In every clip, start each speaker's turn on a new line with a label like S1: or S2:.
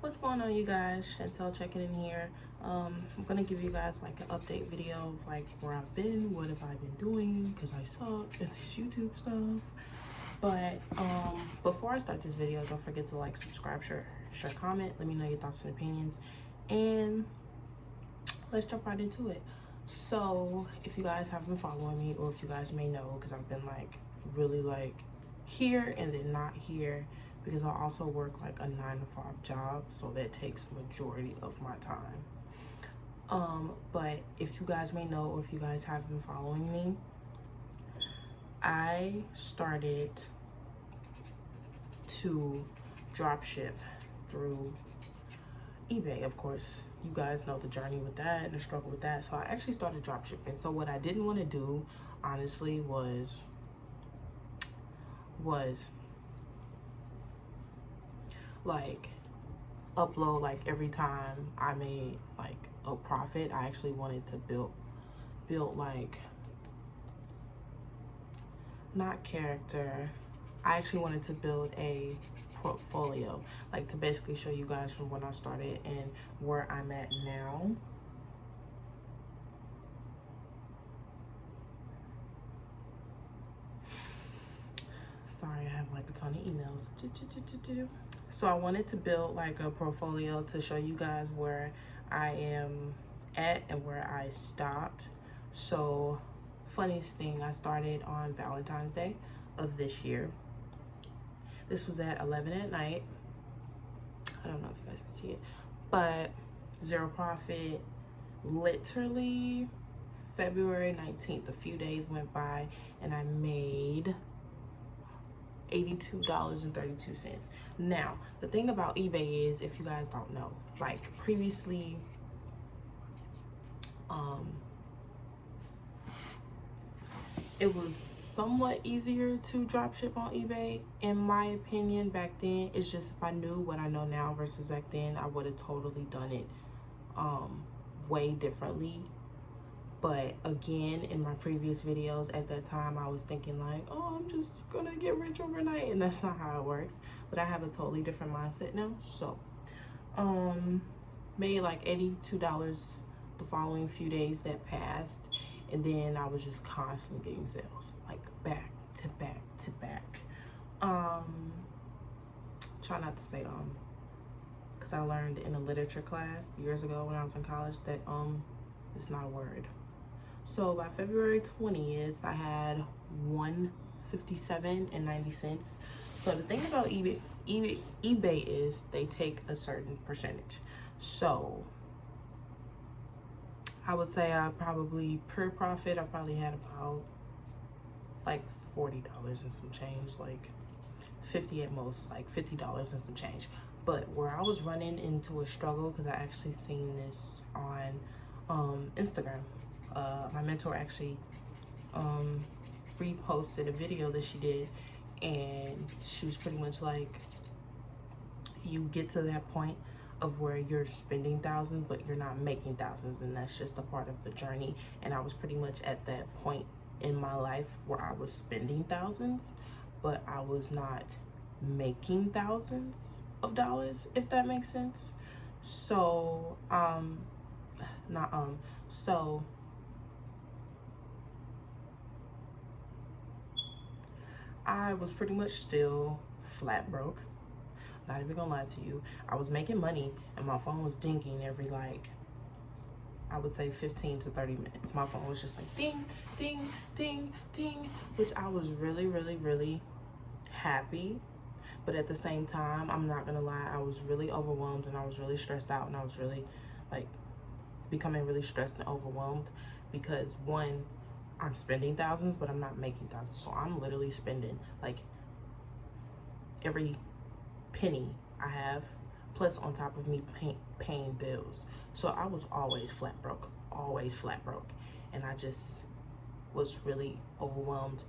S1: What's going on, you guys? Chantel checking in here. I'm gonna give you guys like an update video of like where I've been, what have I been doing, because I suck at this YouTube stuff. But before I start this video, don't forget to like, subscribe, share, comment. Let me know your thoughts and opinions, and let's jump right into it. So if you guys have been following me, or if you guys may know, because I've been like really like here and then not here, because I also work like a 9-to-5 job, so that takes majority of my time. But if you guys may know, or if you guys have been following me, I started to drop ship through eBay. Of course, you guys know the journey with that and the struggle with that. So I actually started drop shipping. So what I didn't want to do, honestly, was like upload like every time I made like a profit. I actually wanted to build like, not character, I actually wanted to build a portfolio, like to basically show you guys from when I started and where I'm at now. Sorry, I have like a ton of emails. So I wanted to build like a portfolio to show you guys where I am at and where I stopped. So funniest thing, I started on Valentine's Day of this year. This was at 11 at night. I don't know if you guys can see it, but zero profit. Literally February 19th, a few days went by and I made $82.32. Now, the thing about eBay is, if you guys don't know, like previously, it was somewhat easier to drop ship on eBay, in my opinion. Back then, it's just, if I knew what I know now versus back then, I would have totally done it way differently. But again, in my previous videos at that time, I was thinking like, oh, I'm just gonna get rich overnight, and that's not how it works. But I have a totally different mindset now. So made like $82 the following few days that passed, and then I was just constantly getting sales, like back to back to back. Try not to say because I learned in a literature class years ago when I was in college that it's not a word. So by February 20th, I had $157.90. So the thing about eBay is they take a certain percentage. So I would say I probably, per profit, I probably had about like $40 and some change, like 50 at most, like $50 and some change. But where I was running into a struggle, because I actually seen this on Instagram. My mentor actually reposted a video that she did, and she was pretty much like, you get to that point of where you're spending thousands but you're not making thousands, and that's just a part of the journey. And I was pretty much at that point in my life where I was spending thousands but I was not making thousands of dollars, if that makes sense. So so I was pretty much still flat broke. Not even gonna lie to you. I was making money and my phone was dinging every, like, I would say 15 to 30 minutes. My phone was just like ding, ding, ding, ding, which I was really, really, really happy. But at the same time, I'm not gonna lie, I was really overwhelmed and I was really stressed out, and I was really like becoming really stressed and overwhelmed because, one, I'm spending thousands but I'm not making thousands. So I'm literally spending like every penny I have, plus on top of me paying bills. So I was always flat broke, and I just was really overwhelmed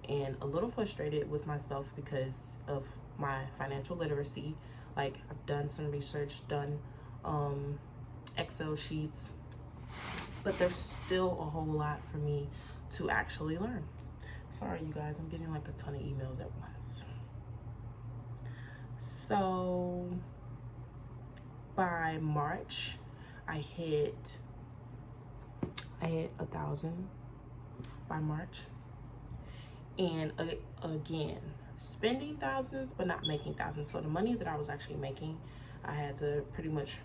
S1: and a little frustrated with myself because of my financial literacy. Like, I've done some research, done Excel sheets, but there's still a whole lot for me to actually learn. Sorry, you guys, I'm getting like a ton of emails at once. So by March, I hit 1,000 by March. And again, spending thousands but not making thousands. So the money that I was actually making, I had to pretty much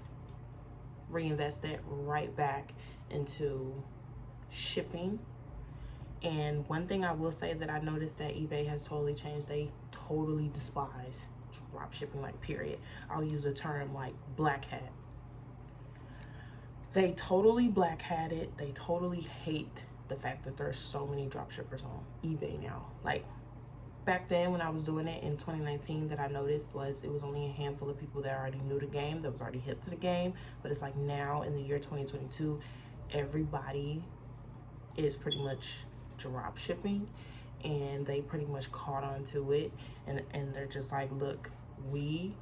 S1: reinvest it right back into shipping. And one thing I will say that I noticed that eBay has totally changed, they totally despise drop shipping, like, period. I'll use the term like black hat. They totally black hat it. They totally hate the fact that there's so many drop shippers on eBay now. Like, back then when I was doing it in 2019, that I noticed was it was only a handful of people that already knew the game, that was already hip to the game. But it's like now in the year 2022, everybody is pretty much drop shipping, and they pretty much caught on to it, and they're just like, look, we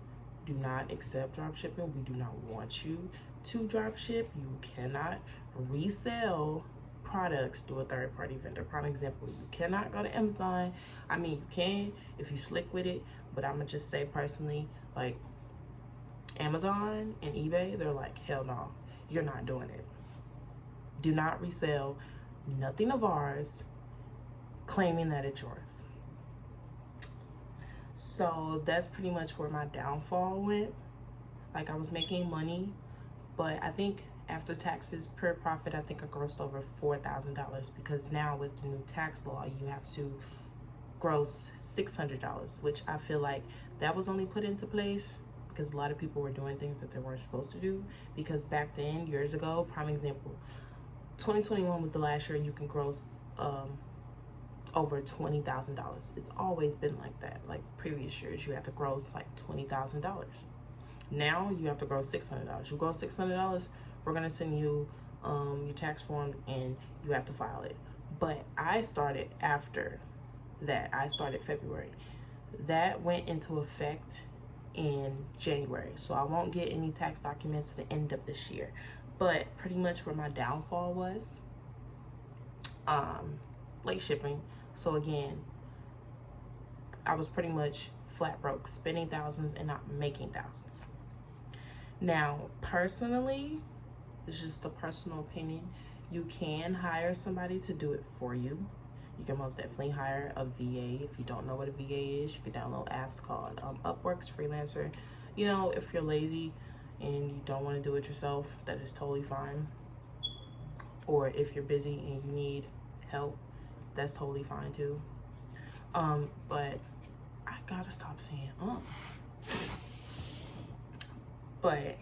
S1: do not accept drop shipping. We do not want you to drop ship. You cannot resell products to a third-party vendor. Prime example, you cannot go to Amazon. I mean, you can if you slick with it, but I'm gonna just say personally, like, Amazon and eBay, they're like, hell no, you're not doing it. Do not resell nothing of ours claiming that it's yours. So that's pretty much where my downfall went. Like, I was making money, but I think after taxes per profit, I think I grossed over $4,000, because now with the new tax law, you have to gross $600, which I feel like that was only put into place because a lot of people were doing things that they weren't supposed to do. Because back then, years ago, prime example, 2021 was the last year you can gross over $20,000. It's always been like that. Like, previous years, you had to gross like $20,000. Now you have to gross $600. You gross $600, we're gonna send you your tax form and you have to file it. But I started after that. I started February. That went into effect in January, so I won't get any tax documents to the end of this year. But pretty much where my downfall was, late shipping. So again, I was pretty much flat broke, spending thousands and not making thousands. Now, personally, it's just a personal opinion, you can hire somebody to do it for you. You can most definitely hire a VA. If you don't know what a VA is, you can download apps called Upworks, Freelancer. You know, if you're lazy and you don't want to do it yourself, that is totally fine. Or if you're busy and you need help, that's totally fine too. But I gotta stop saying But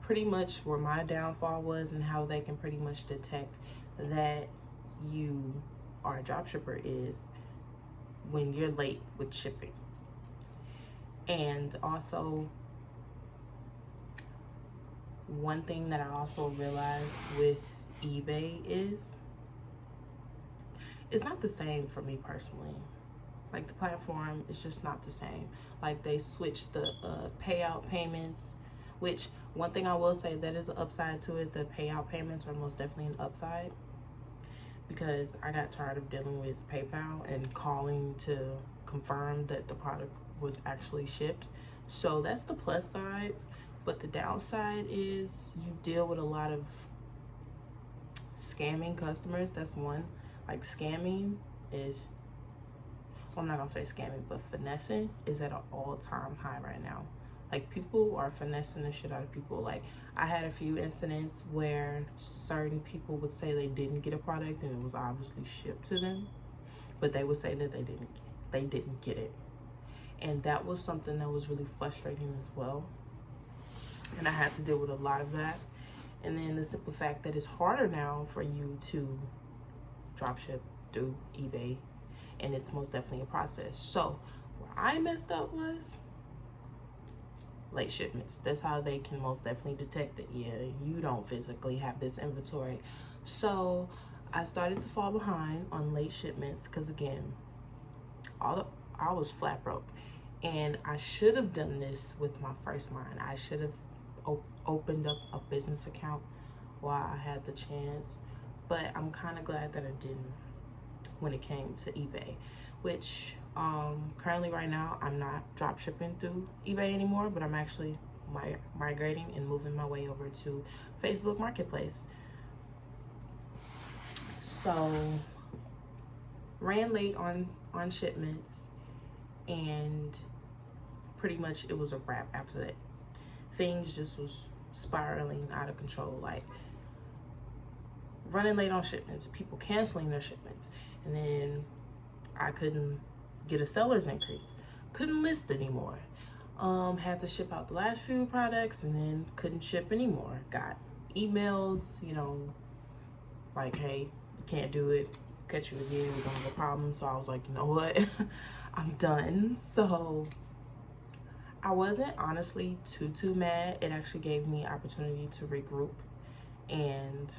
S1: pretty much where my downfall was and how they can pretty much detect that you are a drop shipper is when you're late with shipping. And also, one thing that I also realized with eBay is it's not the same for me personally. Like, the platform is just not the same. Like, they switched the payout payments, which one thing I will say that is an upside to it. The payout payments are most definitely an upside, because I got tired of dealing with PayPal and calling to confirm that the product was actually shipped. So that's the plus side. But the downside is you deal with a lot of scamming customers. That's one. Like, scamming is, well, I'm not gonna say scamming, but finessing is at an all-time high right now. Like, people are finessing the shit out of people. Like, I had a few incidents where certain people would say they didn't get a product and it was obviously shipped to them, but they would say that they didn't get it. And that was something that was really frustrating as well. And I had to deal with a lot of that. And then the simple fact that it's harder now for you to dropship through eBay, and it's most definitely a process. So where I messed up was late shipments. That's how they can most definitely detect it. Yeah, you don't physically have this inventory. So I started to fall behind on late shipments because, again, I was flat broke. And I should have done this with my first line. I should have opened up a business account while I had the chance. But I'm kind of glad that I didn't when it came to eBay, which currently right now I'm not drop shipping through eBay anymore, but I'm actually migrating and moving my way over to Facebook Marketplace. So ran late on shipments, and pretty much it was a wrap after that. Things just was spiraling out of control, like running late on shipments, people canceling their shipments, and then I couldn't get a seller's increase, couldn't list anymore, had to ship out the last few products and then couldn't ship anymore. Got emails, you know, like, hey, you can't do it, catch you again, we're gonna have a problem. So I was like, you know what, I'm done. So I wasn't honestly too mad. It actually gave me opportunity to regroup and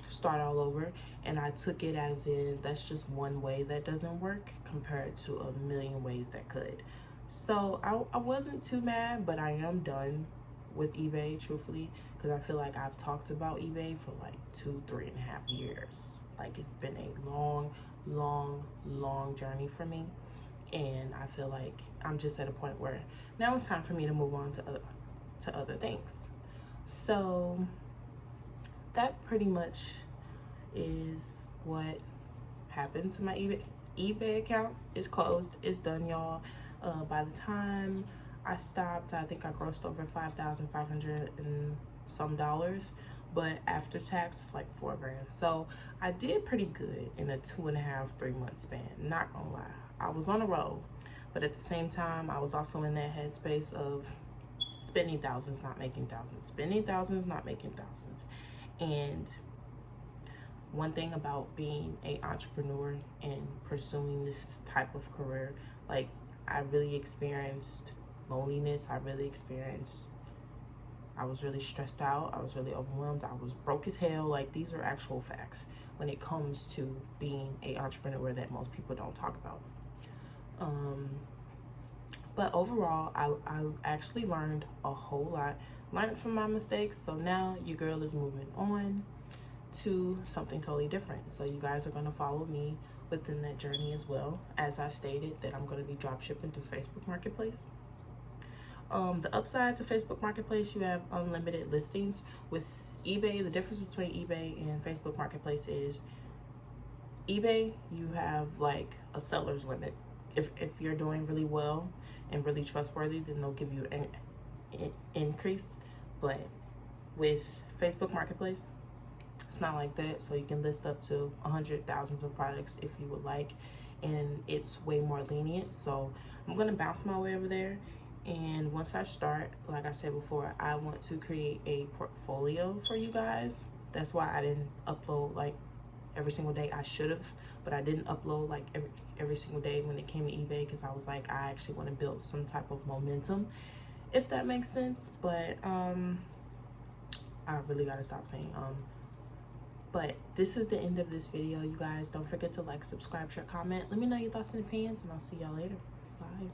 S1: start all over, and I took it as in that's just one way that doesn't work compared to a million ways that could. So I wasn't too mad, but I am done with eBay, truthfully, because I feel like I've talked about eBay for like 2-3.5 years. Like, it's been a long journey for me, and I feel like I'm just at a point where now it's time for me to move on to other things. So that pretty much is what happened to my eBay account. It's closed, it's done, y'all. By the time I stopped, I think I grossed over $5,500 and some dollars, but after tax it's like $4 grand. So I did pretty good in a 2.5-3 month span, not gonna lie. I was on a roll, but at the same time I was also in that headspace of spending thousands, not making thousands, spending thousands, not making thousands. And one thing about being an entrepreneur and pursuing this type of career, like, I really experienced loneliness. I was really stressed out. I was really overwhelmed. I was broke as hell. Like, these are actual facts when it comes to being an entrepreneur that most people don't talk about. But overall, I actually learned a whole lot, learned from my mistakes. So now your girl is moving on to something totally different. So you guys are going to follow me within that journey as well. As I stated, that I'm going to be drop shipping through Facebook Marketplace. The upside to Facebook Marketplace, you have unlimited listings. With eBay, the difference between eBay and Facebook Marketplace is eBay, you have like a seller's limit. If you're doing really well and really trustworthy, then they'll give you an increase. But with Facebook Marketplace, it's not like that. So you can list up to 100,000 of products if you would like, and it's way more lenient. So I'm gonna bounce my way over there, and once I start, like I said before, I want to create a portfolio for you guys. That's why I didn't upload like every single day. I should have, but I didn't upload like every single day when it came to eBay, because I was like, I actually want to build some type of momentum, if that makes sense. But I really gotta stop saying but this is the end of this video, you guys. Don't forget to like, subscribe, share, comment. Let me know your thoughts and opinions, and I'll see y'all later. Bye.